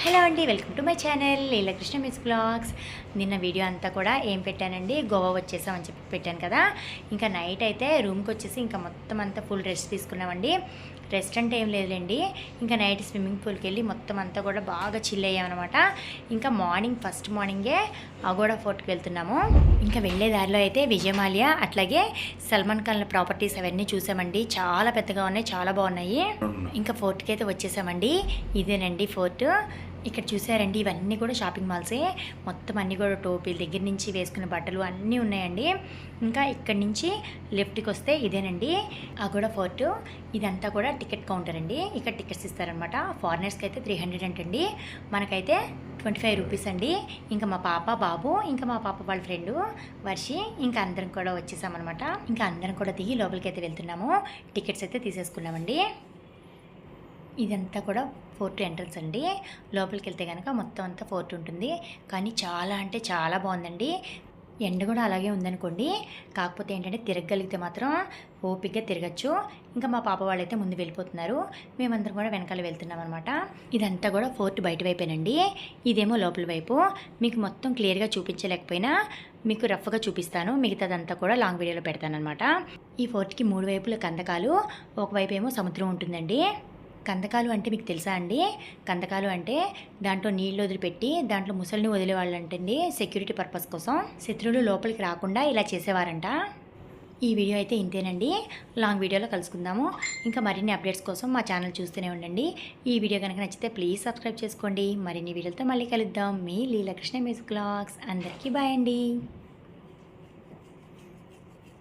Hello అండి, welcome to my channel Leelakrishna miss blogs. నిన్న video అంతా కూడా ఏం పెట్టానండి, గోవా వచ్చేసామని చెప్పి పెట్టాను కదా. ఇంకా నైట్ అయితే రూమ్కి వచ్చేసి ఇంకా మొత్తం అంతా ఫుల్ రెస్ట్ తీసుకున్నామండి. రెస్ట్ అంటే ఏం లేదులేండి, ఇంకా నైట్ స్విమ్మింగ్ పూల్కి వెళ్ళి మొత్తం అంతా కూడా బాగా చిల్ అయ్యామన్నమాట. ఇంకా ఫస్ట్ మార్నింగే అగోడా ఫోర్ట్కి వెళ్తున్నాము. ఇంకా వెళ్ళే దారిలో అయితే విజయమాల్య అట్లాగే సల్మాన్ ఖాన్ ప్రాపర్టీస్ అవన్నీ చూసామండి. చాలా పెద్దగా ఉన్నాయి, చాలా బాగున్నాయి. ఇంకా ఫోర్ట్కి అయితే వచ్చేసామండి. ఇదేనండి ఫోర్ట్. ఇక్కడ చూసారండి, ఇవన్నీ కూడా షాపింగ్ మాల్సే. మొత్తం అన్నీ కూడా టోపీల దగ్గర నుంచి వేసుకునే బట్టలు అన్నీ ఉన్నాయండి. ఇంకా ఇక్కడి నుంచి లెఫ్ట్కి వస్తే ఇదేనండి అగోడా ఫోర్ట్. ఇదంతా కూడా టికెట్ కౌంటర్ అండి. ఇక్కడ టికెట్స్ ఇస్తారనమాట. ఫారినర్స్కి అయితే 300 అంటండి, మనకైతే 25 రూపీస్ అండి. ఇంకా మా పాప బాబు, ఇంకా మా పాప వాళ్ళ ఫ్రెండు వర్షి, ఇంకా అందరం కూడా వచ్చేసామన్నమాట. ఇంకా అందరం కూడా దిగి లోపలికి అయితే వెళ్తున్నాము. టికెట్స్ అయితే తీసేసుకున్నామండి. ఇదంతా కూడా ఫోర్ట్ ఎంట్రన్స్ అండి. లోపలికి వెళ్తే కనుక మొత్తం అంతా ఫోర్ట్ ఉంటుంది. కానీ చాలా అంటే చాలా బాగుందండి. ఎండ కూడా అలాగే ఉందనుకోండి. కాకపోతే ఏంటంటే తిరగగలిగితే మాత్రం ఓపిక్గా తిరగచ్చు. ఇంకా మా పాప వాళ్ళైతే ముందు వెళ్ళిపోతున్నారు, మేమందరం కూడా వెనకాల వెళ్తున్నాం అనమాట. ఇదంతా కూడా ఫోర్ట్ బయట వైపేనండి, ఇదేమో లోపల వైపు. మీకు మొత్తం క్లియర్గా చూపించలేకపోయినా మీకు రఫ్గా చూపిస్తాను, మిగతాదంతా కూడా లాంగ్ వీడియోలో పెడతాను అనమాట. ఈ ఫోర్ట్కి 3 వైపుల కందకాలు, ఒకవైపు ఏమో సముద్రం ఉంటుందండి. కందకాలు అంటే మీకు తెలుసా అండి? కందకాలు అంటే దాంట్లో నీళ్ళు వదిలిపెట్టి దాంట్లో ముసలిని వదిలేవాళ్ళంటండి, సెక్యూరిటీ పర్పస్ కోసం. శత్రువులు లోపలికి రాకుండా ఇలా చేసేవారంట. ఈ వీడియో అయితే ఇంతేనండి, లాంగ్ వీడియోలో కలుసుకుందాము. ఇంకా మరిన్ని అప్డేట్స్ కోసం మా ఛానల్ చూస్తూనే ఉండండి. ఈ వీడియో కనుక నచ్చితే ప్లీజ్ సబ్స్క్రైబ్ చేసుకోండి. మరిన్ని వీడియోలతో మళ్ళీ కలుద్దాం. మీ లీలాకృష్ణ మ్యూజిక్ బ్లాగ్స్. అందరికీ బాయ్ అండి.